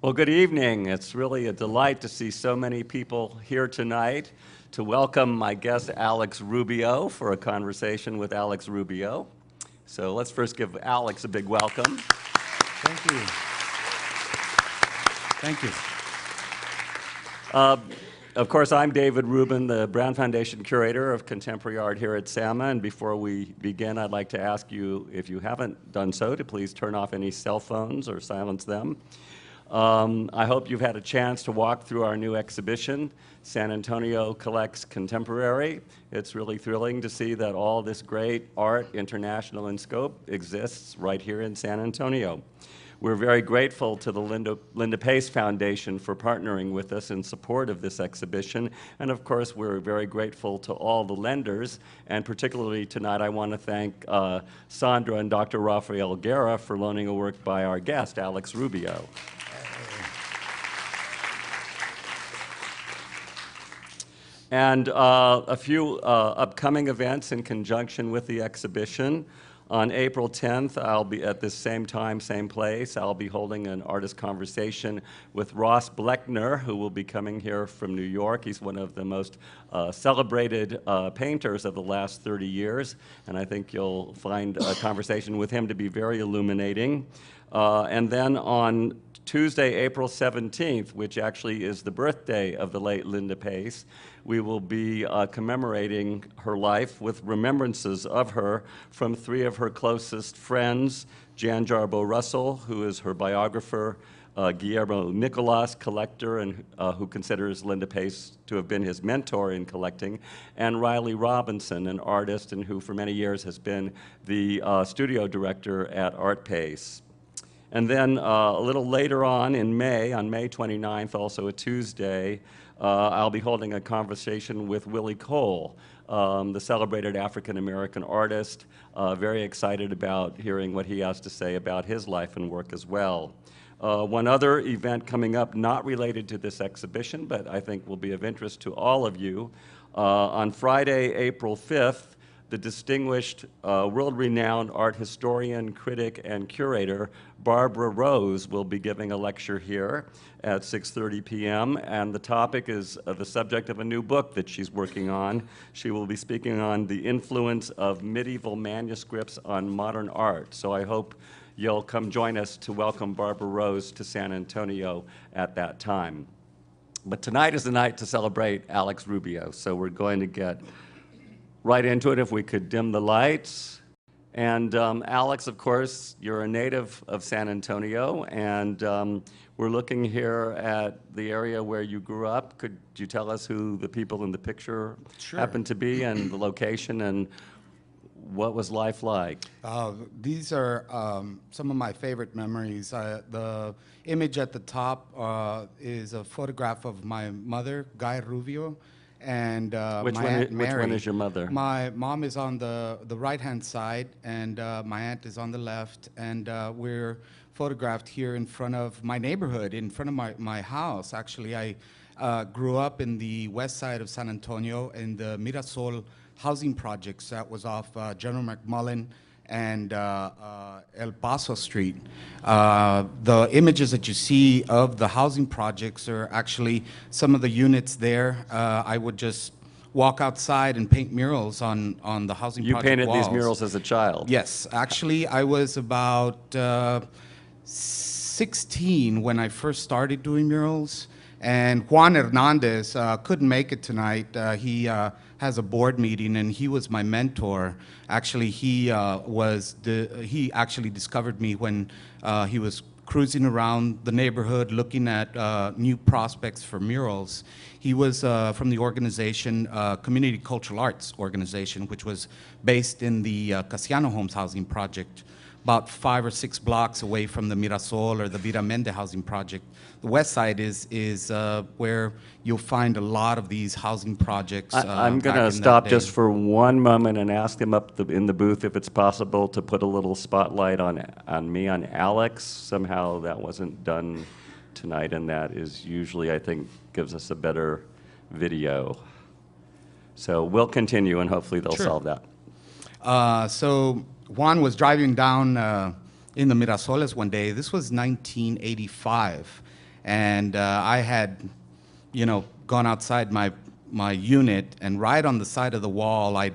Well, good evening. It's really a delight to see so many people here tonight to welcome my guest, Alex Rubio, for a conversation with Alex Rubio. So let's first give Alex a big welcome. Thank you. Thank you. Of course, I'm David Rubin, the Brown Foundation Curator of Contemporary Art here at SAMA, and before we begin, I'd like to ask you, if you haven't done so, to please turn off any cell phones or silence them. I hope you've had a chance to walk through our new exhibition, San Antonio Collects Contemporary. It's really thrilling to see that all this great art, international in scope, exists right here in San Antonio. We're very grateful to the Linda Pace Foundation for partnering with us in support of this exhibition. And of course, we're very grateful to all the lenders. And particularly tonight, I want to thank Sandra and Dr. Rafael Guerra for loaning a work by our guest, Alex Rubio. And a few upcoming events in conjunction with the exhibition. On April 10th, I'll be at this same time, same place. I'll be holding an artist conversation with Ross Bleckner, who will be coming here from New York. He's one of the most celebrated painters of the last 30 years, and I think you'll find a conversation with him to be very illuminating. And then on Tuesday, April 17th, which actually is the birthday of the late Linda Pace, we will be commemorating her life with remembrances of her from three of her closest friends, Jan Jarboe Russell, who is her biographer, Guillermo Nicolas, collector, and who considers Linda Pace to have been his mentor in collecting, and Riley Robinson, an artist and who for many years has been the studio director at Art Pace. And then a little later on May 29th, also a Tuesday, I'll be holding a conversation with Willie Cole, the celebrated African-American artist. Very excited about hearing what he has to say about his life and work as well. One other event coming up, not related to this exhibition, but I think will be of interest to all of you. On Friday, April 5th, the distinguished, world-renowned art historian, critic, and curator, Barbara Rose, will be giving a lecture here at 6:30 p.m., and the topic is the subject of a new book that she's working on. She will be speaking on the influence of medieval manuscripts on modern art. So I hope you'll come join us to welcome Barbara Rose to San Antonio at that time. But tonight is the night to celebrate Alex Rubio, so we're going to get right into it. If we could dim the lights. And Alex, of course, you're a native of San Antonio, and we're looking here at the area where you grew up. Could you tell us who the people in the picture happen to be, and the location, and what was life like? These are some of my favorite memories. The image at the top is a photograph of my mother, Guy Rubio, and which one is your mother? My mom is on the right-hand side, and my aunt is on the left, and we're photographed here in front of my neighborhood, in front of my house. Actually, I grew up in the west side of San Antonio in the Mirasol housing projects. That was off General McMullen and El Paso Street. The images that you see of the housing projects are actually some of the units there. I would just walk outside and paint murals on the housing project walls. You painted these murals as a child? Yes. Actually, I was about 16 when I first started doing murals. And Juan Hernandez couldn't make it tonight. He has a board meeting, and he was my mentor. Actually, he actually discovered me when he was cruising around the neighborhood looking at new prospects for murals. He was from the organization, Community Cultural Arts Organization, which was based in the Casiano Homes housing project, about 5 or 6 blocks away from the Mirasol or the Viramende housing project. The west side is where you'll find a lot of these housing projects. I'm going to stop just for one moment and ask him up in the booth if it's possible to put a little spotlight on me, on Alex. Somehow that wasn't done tonight, and that is usually, I think, gives us a better video. So we'll continue, and hopefully they'll solve that. So Juan was driving down in the Mirasoles one day. This was 1985. And I had, gone outside my unit, and right on the side of the wall, I,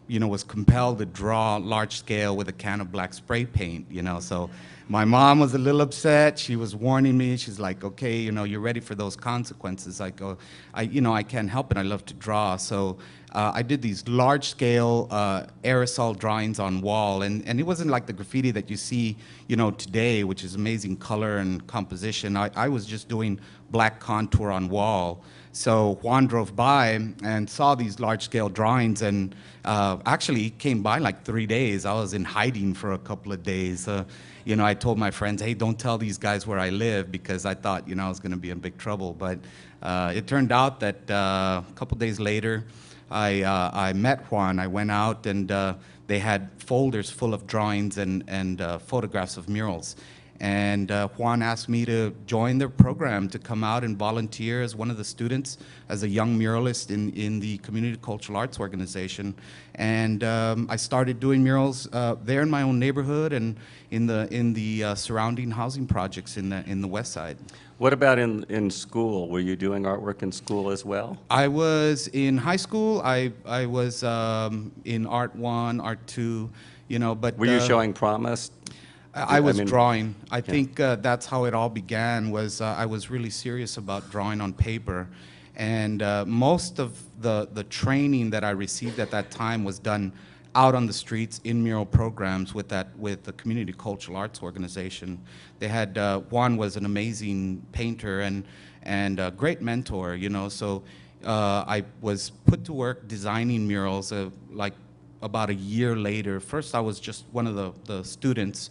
was compelled to draw large scale with a can of black spray paint, So my mom was a little upset. She was warning me. She's like, okay, you're ready for those consequences. I go, I can't help it. I love to draw. So I did these large scale aerosol drawings on wall. And it wasn't like the graffiti that you see, today, which is amazing color and composition. I was just doing black contour on wall. So Juan drove by and saw these large-scale drawings, and actually came by like 3 days. I was in hiding for a couple of days. I told my friends, hey, don't tell these guys where I live, because I thought, I was going to be in big trouble. But it turned out that a couple days later, I met Juan. I went out, and they had folders full of drawings and photographs of murals. And Juan asked me to join their program, to come out and volunteer as one of the students, as a young muralist in the Community Cultural Arts Organization. And I started doing murals there in my own neighborhood and in the surrounding housing projects in the West Side. What about in school? Were you doing artwork in school as well? I was in high school. I was in Art 1, Art 2, but... Were you showing promise? I was mean, drawing. I yeah. think that's how it all began. Was I was really serious about drawing on paper, and most of the training that I received at that time was done out on the streets in mural programs with the Community Cultural Arts Organization. They had Juan was an amazing painter and a great mentor. So I was put to work designing murals like about a year later. First, I was just one of the students.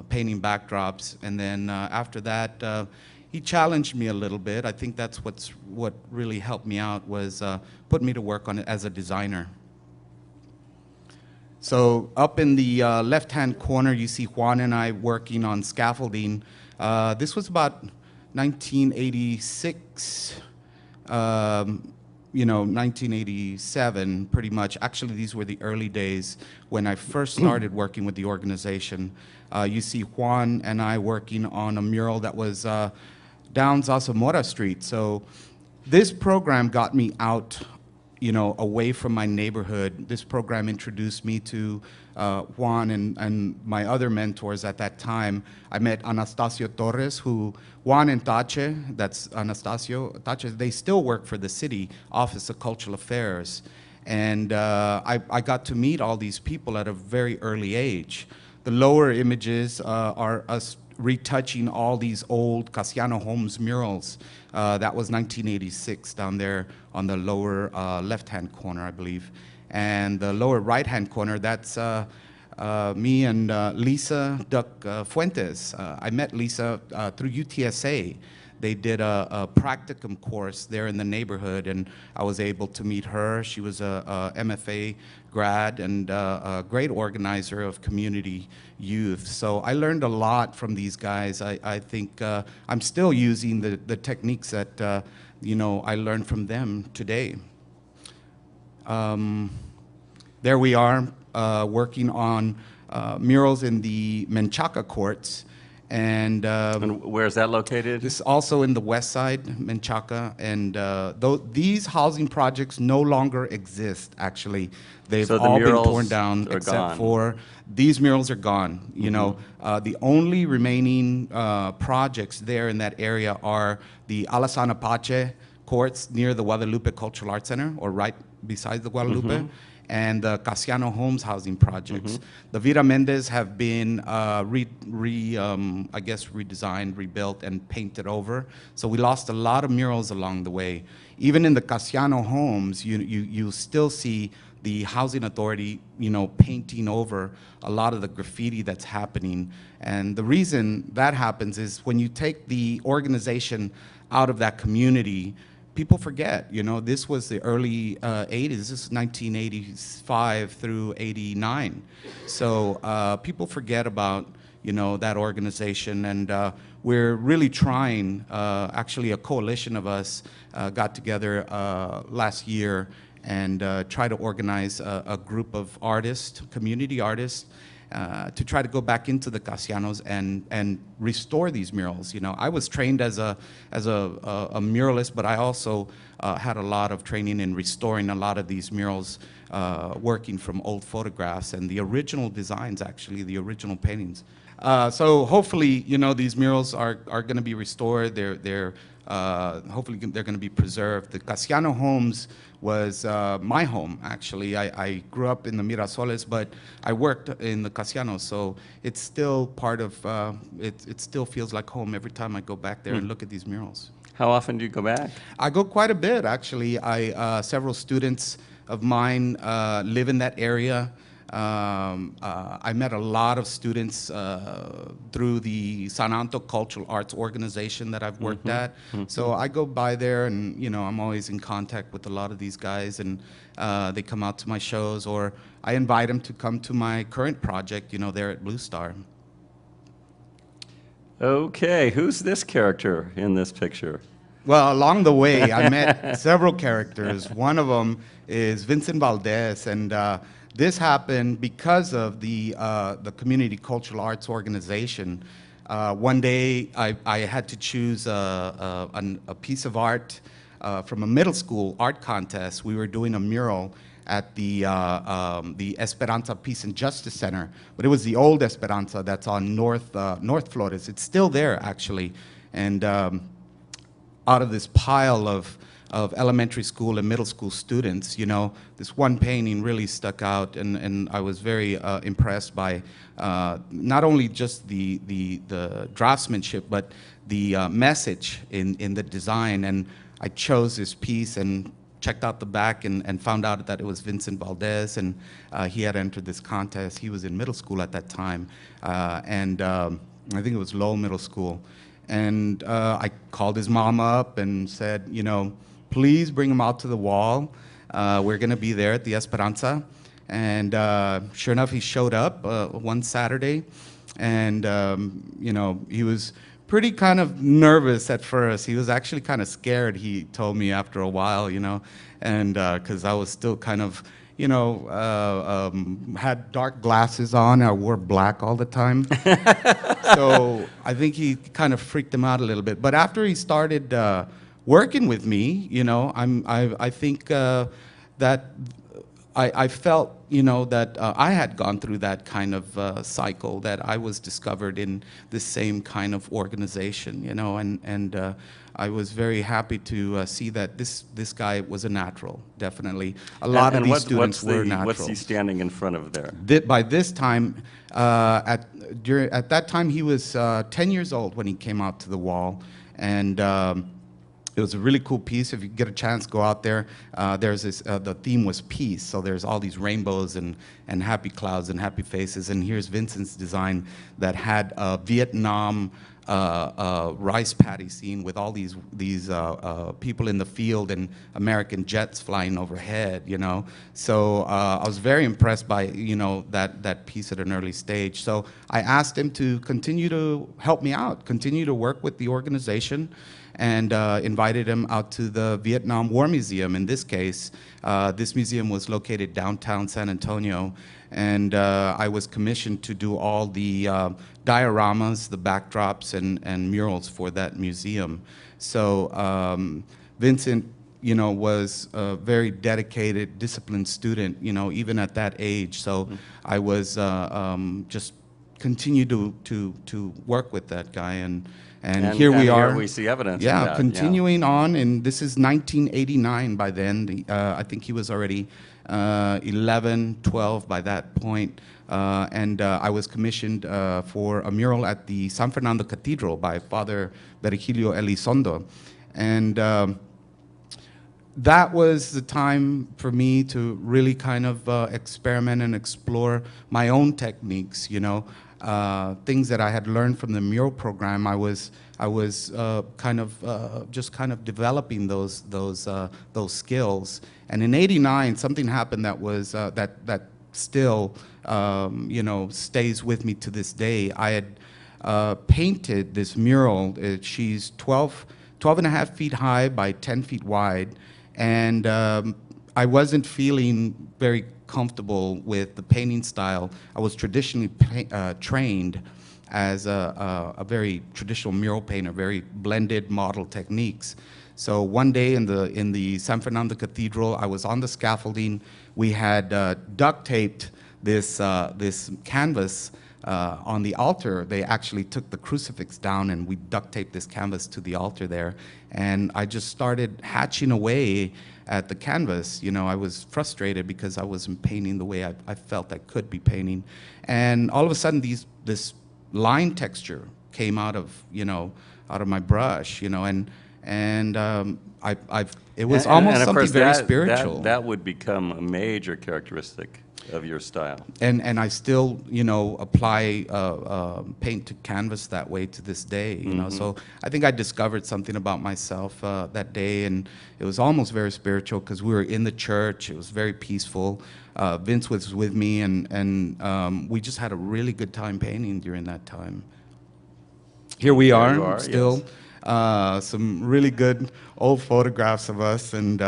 Painting backdrops, and then after that, he challenged me a little bit. I think that's what really helped me out, was put me to work on it as a designer. So up in the left-hand corner, you see Juan and I working on scaffolding. This was about 1986. 1987, pretty much. Actually, these were the early days when I first started working with the organization. You see Juan and I working on a mural that was down Zasamora Street. So this program got me out, away from my neighborhood. This program introduced me to Juan and my other mentors at that time. I met Anastasio Torres, who Juan and Tache, that's Anastasio, Tache, they still work for the city Office of Cultural Affairs. And I got to meet all these people at a very early age. The lower images are us retouching all these old Casiano Homes murals. That was 1986 down there on the lower left-hand corner, I believe. And the lower right-hand corner, that's me and Lisa Duck Fuentes. I met Lisa through UTSA. They did a practicum course there in the neighborhood, and I was able to meet her. She was a MFA grad and a great organizer of community youth. So I learned a lot from these guys. I think I'm still using the techniques that I learned from them today. There we are working on murals in the Menchaca courts. And where is that located? This is also in the West Side, Menchaca, and these housing projects no longer exist. Actually, they've all been torn down except for these murals are gone. The only remaining projects there in that area are the Alasana Pache courts near the Guadalupe Cultural Arts Center, or right beside the Guadalupe. And the Casiano Homes housing projects. The Vida Mendez have been redesigned, rebuilt, and painted over. So we lost a lot of murals along the way. Even in the Casiano Homes, you still see the housing authority, painting over a lot of the graffiti that's happening. And the reason that happens is when you take the organization out of that community, people forget, this was the early 80s. This is 1985 through 89. So people forget about, that organization. And we're really trying, actually a coalition of us got together last year and try to organize a group of artists, community artists, to try to go back into the Casianos and restore these murals. You know, I was trained as a muralist, but I also had a lot of training in restoring a lot of these murals, working from old photographs and the original designs, actually, the original paintings. So hopefully, you know, these murals are going to be restored. Hopefully they're going to be preserved. The Casiano Homes was my home, actually. I grew up in the Mirasoles, but I worked in the Casianos, so it's still part of, it still feels like home every time I go back there and look at these murals. How often do you go back? I go quite a bit, actually. Several students of mine live in that area. I met a lot of students through the San Anto Cultural Arts Organization that I've worked at. So I go by there, and you know, I'm always in contact with a lot of these guys, and they come out to my shows, or I invite them to come to my current project, you know, there at Blue Star. Okay, who's this character in this picture? Well, along the way, I met several characters. One of them is Vincent Valdez, and this happened because of the Community Cultural Arts Organization. One day, I had to choose a piece of art from a middle school art contest. We were doing a mural at the Esperanza Peace and Justice Center, but it was the old Esperanza that's on North Flores. It's still there, actually, and out of this pile of elementary school and middle school students, you know, this one painting really stuck out, and I was very impressed by not only just the draftsmanship, but the message in the design. And I chose this piece and checked out the back and found out that it was Vincent Valdez, and he had entered this contest. He was in middle school at that time, and I think it was Lowell Middle School. And I called his mom up and said, you know, please bring him out to the wall. We're going to be there at the Esperanza. And sure enough, he showed up one Saturday. And, you know, he was pretty kind of nervous at first. He was actually kind of scared, he told me after a while, you know, and because I was still kind of, you know, had dark glasses on. I wore black all the time. So I think he kind of freaked him out a little bit. But after he started working with me, you know, I think that I felt, you know, that I had gone through that kind of cycle, that I was discovered in the same kind of organization, you know, and I was very happy to see that this guy was a natural, definitely. A lot of these students were naturals. What's he standing in front of there? By this time, at that time, he was 10 years old when he came out to the wall, and it was a really cool piece. If you get a chance, go out there. There's this, the theme was peace, so there's all these rainbows and happy clouds and happy faces. And here's Vincent's design that had a Vietnam rice paddy scene with all these people in the field and American jets flying overhead, you know. So I was very impressed by, you know, that piece at an early stage. So I asked him to continue to help me out, continue to work with the organization, and invited him out to the Vietnam War Museum. In this case, this museum was located downtown San Antonio, and I was commissioned to do all the dioramas, the backdrops, and murals for that museum. So Vincent, you know, was a very dedicated, disciplined student, you know, even at that age. So I was just continue to work with that guy, and here we are. Here we see evidence yeah, of that. continuing on, and this is 1989 by then. I think he was already 11, 12 by that point. And I was commissioned for a mural at the San Fernando Cathedral by Father Virgilio Elizondo. And that was the time for me to really kind of experiment and explore my own techniques, you know. Things that I had learned from the mural program. I was kind of just kind of developing those skills. And in '89, something happened that was that still you know, stays with me to this day. I had painted this mural. She's 12 and a half feet high by 10 feet wide, and I wasn't feeling very comfortable with the painting style. I was traditionally trained as a very traditional mural painter, very blended model techniques. So one day in the San Fernando Cathedral, I was on the scaffolding. We had duct taped this canvas on the altar. They actually took the crucifix down, and we duct taped this canvas to the altar there. And I just started hatching away at the canvas. You know, I was frustrated because I wasn't painting the way I felt I could be painting. And all of a sudden, this line texture came out of my brush, you know, and it was almost and of something course very that, spiritual. that would become a major characteristic of your style. And I still, you know, apply paint to canvas that way to this day, you know. So I think I discovered something about myself that day, and it was almost very spiritual because we were in the church. It was very peaceful. Vince was with me, and we just had a really good time painting during that time. Here we There are, you are, still. yes. Some really good old photographs of us, and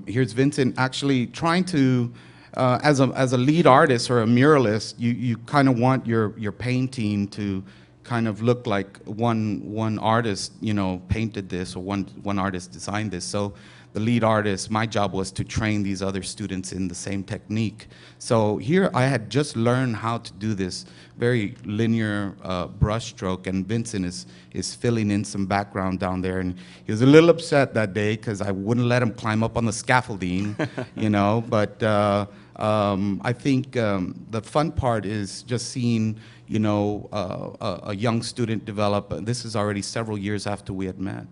here's Vincent actually trying to, as a lead artist or a muralist, you kind of want your painting to kind of look like one artist, you know, painted this, or one artist designed this. So the lead artist, my job was to train these other students in the same technique. So here I had just learned how to do this very linear brush stroke, and Vincent is filling in some background down there. And he was a little upset that day because I wouldn't let him climb up on the scaffolding, you know. But I think the fun part is just seeing, you know, a young student develop. This is already several years after we had met.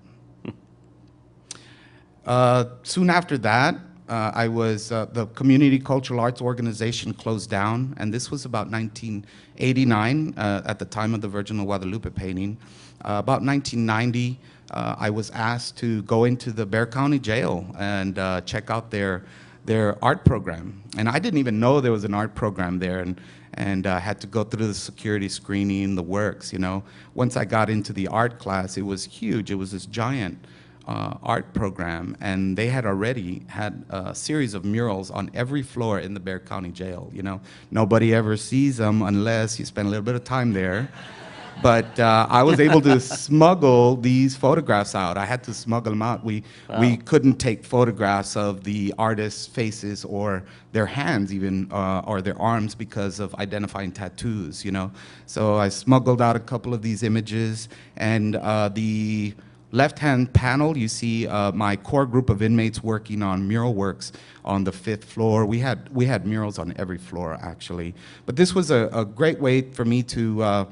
Soon after that, I was, the Community Cultural Arts Organization closed down, and this was about 1989, at the time of the Virgin of Guadalupe painting. About 1990, I was asked to go into the Bexar County Jail and check out their art program. And I didn't even know there was an art program there, and had to go through the security screening, the works, you know. Once I got into the art class, it was huge. It was this giant art program, and they had already had a series of murals on every floor in the Bexar County Jail. You know, nobody ever sees them unless you spend a little bit of time there. But I was able to smuggle these photographs out. I had to smuggle them out. We couldn't take photographs of the artists' faces or their hands even, or their arms, because of identifying tattoos, you know. So I smuggled out a couple of these images, and the left-hand panel, you see my core group of inmates working on mural works on the 5th floor. We had murals on every floor, actually. But this was a great way for me to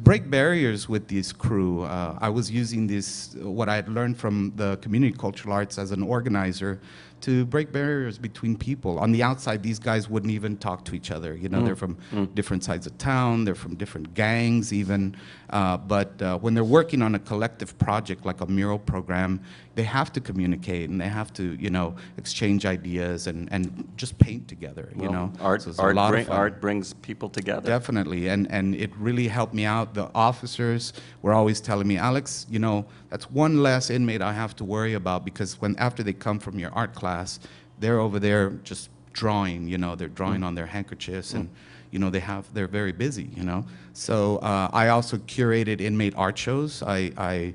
break barriers with this crew. I was using this, what I had learned from the community cultural arts as an organizer, to break barriers between people. On the outside, these guys wouldn't even talk to each other. You know, they're from different sides of town, they're from different gangs even. But when they're working on a collective project like a mural program, they have to communicate, and they have to, you know, exchange ideas and just paint together, you know. Art, So it's a lot of fun. art brings people together. Definitely, and it really helped me out. The officers were always telling me, Alex, you know, that's one less inmate I have to worry about, because after they come from your art class, they're over there just drawing, you know, they're drawing on their handkerchiefs, and you know, they're very busy, you know. So I also curated inmate art shows. I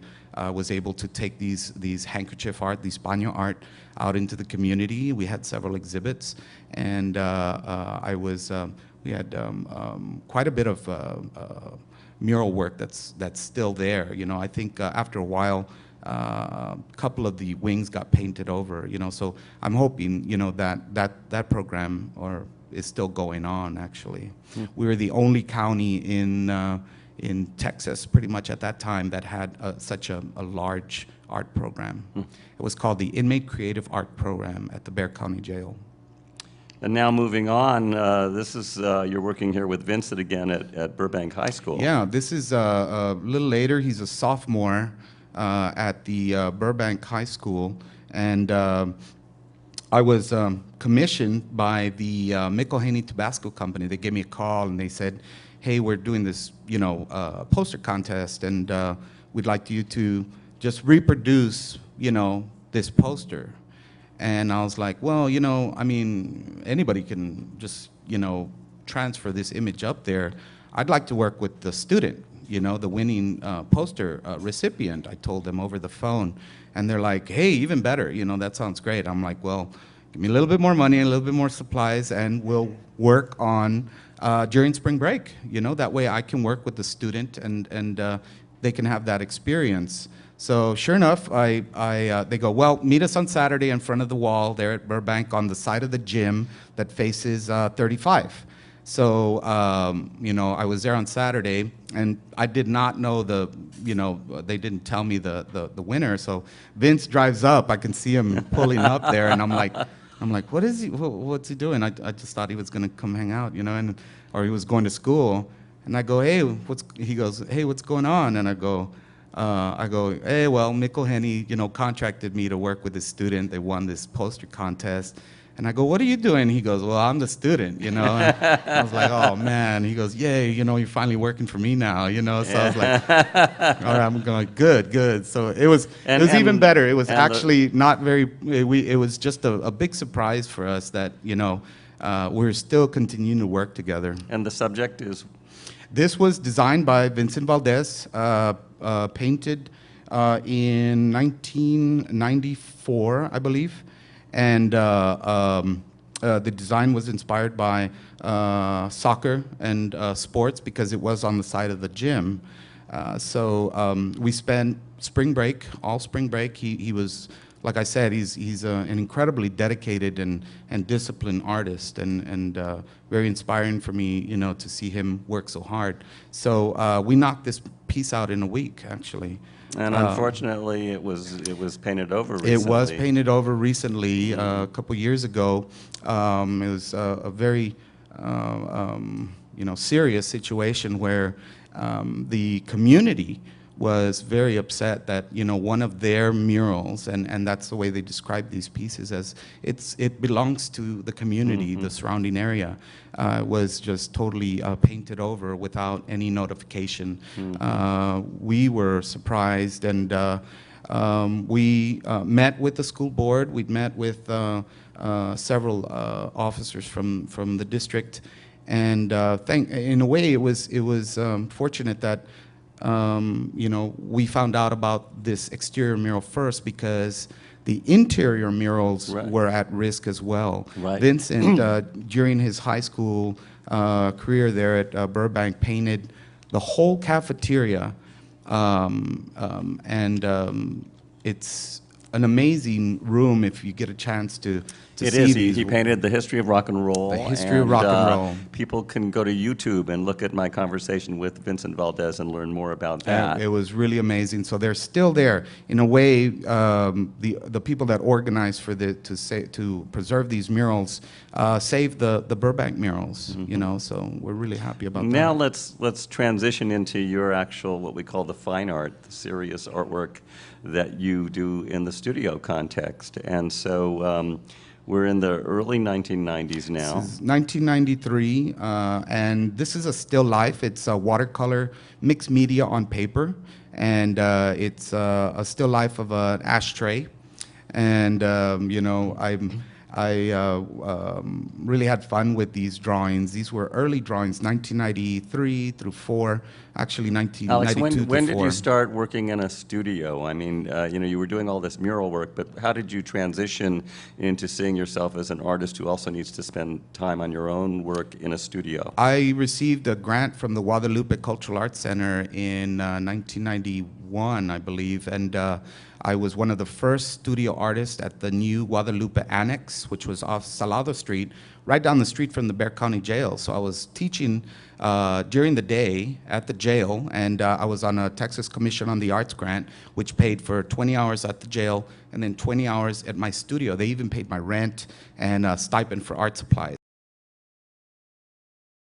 was able to take these handkerchief art, these paño art, out into the community. We had several exhibits, and we had quite a bit of mural work that's still there. You know, I think after a while, a couple of the wings got painted over. You know, so I'm hoping, you know, that program is still going on. Actually, we were the only county in Texas, pretty much at that time, that had such a large art program. It was called the Inmate Creative Art Program at the Bexar County Jail. And now moving on, this is, you're working here with Vincent again at Burbank High School. Yeah, this is a little later. He's a sophomore at the Burbank High School, and I was commissioned by the McElhaney Tabasco Company. They gave me a call, and they said, hey, we're doing this, you know, poster contest, and we'd like you to just reproduce, you know, this poster. And I was like, well, I mean, anybody can just, transfer this image up there. I'd like to work with the student, the winning poster recipient. I told them over the phone. And they're like, hey, even better, that sounds great. I'm like, well, give me a little bit more money, a little bit more supplies, and we'll work on during spring break. That way I can work with the student and they can have that experience. So sure enough, they go, well, meet us on Saturday in front of the wall there at Burbank on the side of the gym that faces 35. So, I was there on Saturday, and I did not know they didn't tell me the winner. So Vince drives up. I can see him pulling up there, and I'm like, what is he? What's he doing? I just thought he was going to come hang out, or he was going to school. And I go, hey, he goes, hey, what's going on? And I go, hey, well, McElhenney, contracted me to work with this student. They won this poster contest. And I go, what are you doing? He goes, well, I'm the student, And I was like, oh, man. He goes, yay, you're finally working for me now, So I was like, all right, I'm going, good. So it was even better. It was actually not very, it was just a big surprise for us that, we're still continuing to work together. And the subject is? This was designed by Vincent Valdez, painted in 1994, I believe. And the design was inspired by soccer and sports because it was on the side of the gym. So we spent all spring break. He was, like I said, he's an incredibly dedicated and disciplined artist, and very inspiring for me, to see him work so hard. So we knocked this piece out in a week, actually. And unfortunately, it was painted over recently. It was painted over recently, a couple years ago. It was a very, serious situation where the community was very upset that one of their murals, and that's the way they describe these pieces, as it belongs to the community, the surrounding area, was just totally painted over without any notification. We were surprised, and we met with the school board. We met with several officers from the district, and in a way, it was fortunate that. We found out about this exterior mural first because the interior murals were at risk as well. Right. Vincent, during his high school career there at Burbank, painted the whole cafeteria, and it's an amazing room if you get a chance to It see is. these. He painted the history of rock and roll. The history of rock and roll. People can go to YouTube and look at my conversation with Vincent Valdez and learn more about that. It was really amazing. So they're still there. In a way, the people that organized for to preserve these murals saved the Burbank murals. So we're really happy about that. Now let's transition into your actual, what we call the fine art, the serious artwork that you do in the studio context. And so we're in the early 1990s now. This is 1993, and this is a still life. It's a watercolor mixed media on paper, and it's a still life of an ashtray. And I really had fun with these drawings. These were early drawings, 1993 through 4, actually 1992 Alex, when to did 4. you start working in a studio? I mean, you were doing all this mural work, but how did you transition into seeing yourself as an artist who also needs to spend time on your own work in a studio? I received a grant from the Guadalupe Cultural Arts Center in 1991, I believe, and I was one of the first studio artists at the new Guadalupe Annex, which was off Salado Street, right down the street from the Bexar County Jail. So I was teaching during the day at the jail, and I was on a Texas Commission on the Arts grant, which paid for 20 hours at the jail and then 20 hours at my studio. They even paid my rent and a stipend for art supplies.